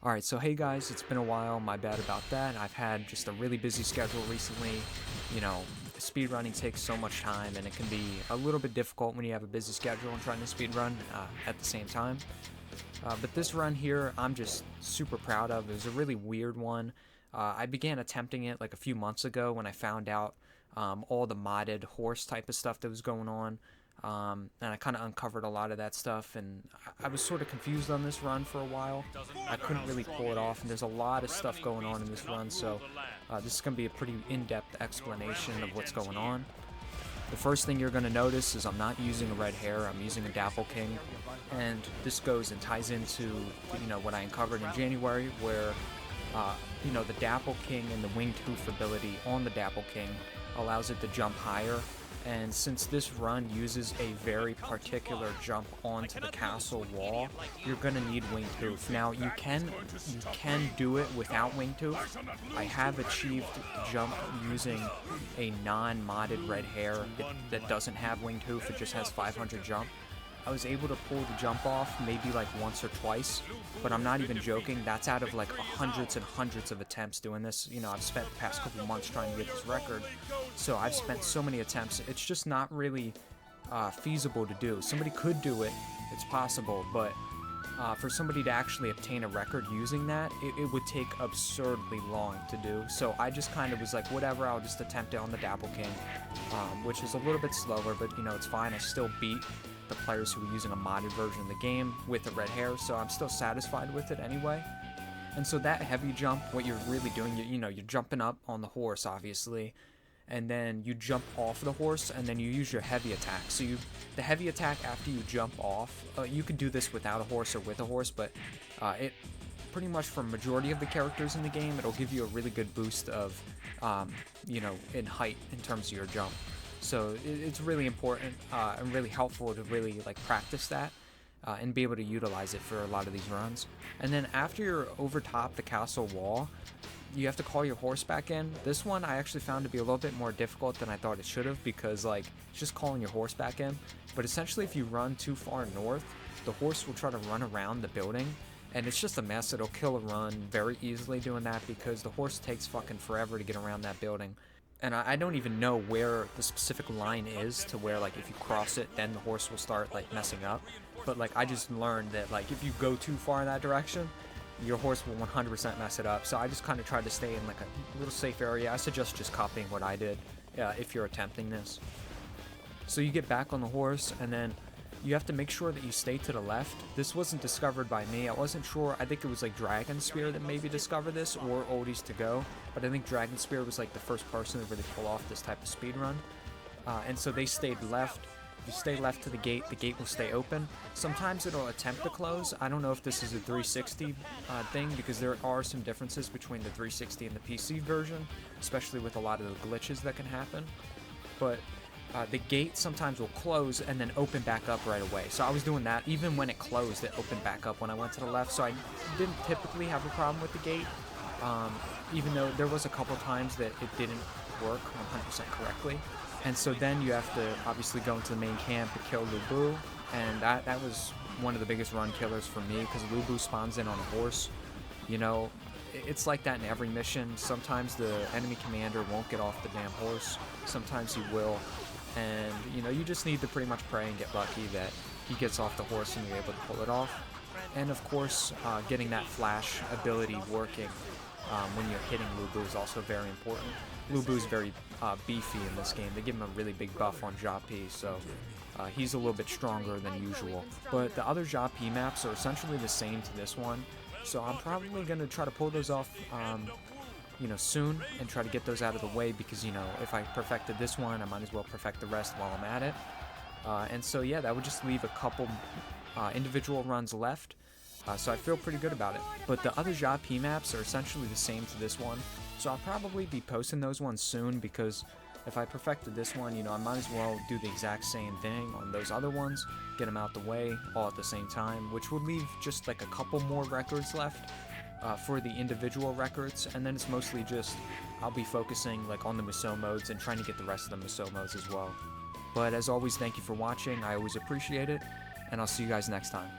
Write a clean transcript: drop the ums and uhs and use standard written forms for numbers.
Alright, so hey guys, it's been a while, my bad about that. I've had just a really busy schedule recently. You know, speedrunning takes so much time and it can be a little bit difficult when you have a busy schedule and trying to speedrun at the same time. But this run here, I'm just super proud of. It was a really weird one. I began attempting it like a few months ago when I found out all the modded horse type of stuff that was going on. And I kind of uncovered a lot of that stuff, and I was sort of confused on this run for a while. I couldn't really pull it off, and there's a lot of stuff going on in this run, so this is going to be a pretty in-depth explanation of what's going on. The first thing you're going to notice is I'm not using a red hair, I'm using a Dapple King, and this goes and ties into what I uncovered in January, where the Dapple King and the Winged Hoof ability on the Dapple King allows it to jump higher. And since this run uses a very particular jump onto the castle wall, you're gonna need Winged Hoof. Now you can do it without Winged Hoof. I have achieved the jump using a non-modded red hair that doesn't have Winged Hoof. It just has 500 jump. I was able to pull the jump off maybe like once or twice, but I'm not even joking. That's out of like hundreds and hundreds of attempts doing this. I've spent the past couple months trying to get this record, so I've spent so many attempts. It's just not really feasible to do. Somebody could do it, it's possible, but for somebody to actually obtain a record using that, it would take absurdly long to do. So I just kind of was like, whatever, I'll just attempt it on the Dapple King, which is a little bit slower, but it's fine. I still beat the players who were using a modded version of the game with the red hair, so I'm still satisfied with it anyway. And so that heavy jump, what you're really doing, you're jumping up on the horse, obviously, and then you jump off the horse, and then you use your heavy attack. So the heavy attack after you jump off, you could do this without a horse or with a horse, but it pretty much for majority of the characters in the game, it'll give you a really good boost of, in height in terms of your jump. So it's really important and really helpful to really practice that and be able to utilize it for a lot of these runs. And then after you're over top the castle wall, you have to call your horse back in. This one I actually found to be a little bit more difficult than I thought it should have, because it's just calling your horse back in. But essentially if you run too far north, the horse will try to run around the building, and it's just a mess. It'll kill a run very easily doing that because the horse takes fucking forever to get around that building. And I don't even know where the specific line is to where if you cross it, then the horse will start messing up. But I just learned that if you go too far in that direction, your horse will 100% mess it up. So I just kind of tried to stay in a little safe area. I suggest just copying what I did if you're attempting this. So you get back on the horse, and then you have to make sure that you stay to the left. This wasn't discovered by me. I wasn't sure. I think it was DragonSpear that maybe discovered this, or Oldies to Go. But I think DragonSpear was the first person to really pull off this type of speedrun. And so they stayed left. If you stay left to the gate will stay open. Sometimes it'll attempt to close. I don't know if this is a 360 thing, because there are some differences between the 360 and the PC version, especially with a lot of the glitches that can happen. But the gate sometimes will close and then open back up right away. So I was doing that. Even when it closed, it opened back up when I went to the left. So I didn't typically have a problem with the gate, even though there was a couple times that it didn't work 100% correctly. And so then you have to obviously go into the main camp to kill Lubu, and that was one of the biggest run killers for me, because Lubu spawns in on a horse. It's like that in every mission. Sometimes the enemy commander won't get off the damn horse. Sometimes he will. And you just need to pretty much pray and get lucky that he gets off the horse and you're able to pull it off. And of course, getting that flash ability working when you're hitting Lubu is also very important. Lubu's very beefy in this game. They give him a really big buff on Japi, so he's a little bit stronger than usual. But the other Japi maps are essentially the same to this one, so I'm probably going to try to pull those off soon and try to get those out of the way, because if I perfected this one, I might as well perfect the rest while I'm at it. And so yeah, that would just leave a couple individual runs left, so I feel pretty good about it. But the other Japi maps are essentially the same to this one, so I'll probably be posting those ones soon, because if I perfected this one, I might as well do the exact same thing on those other ones, get them out the way all at the same time, which would leave just a couple more records left for the individual records. And then it's mostly just I'll be focusing on the Musou modes and trying to get the rest of the Musou modes as well. But as always, thank you for watching. I always appreciate it, and I'll see you guys next time.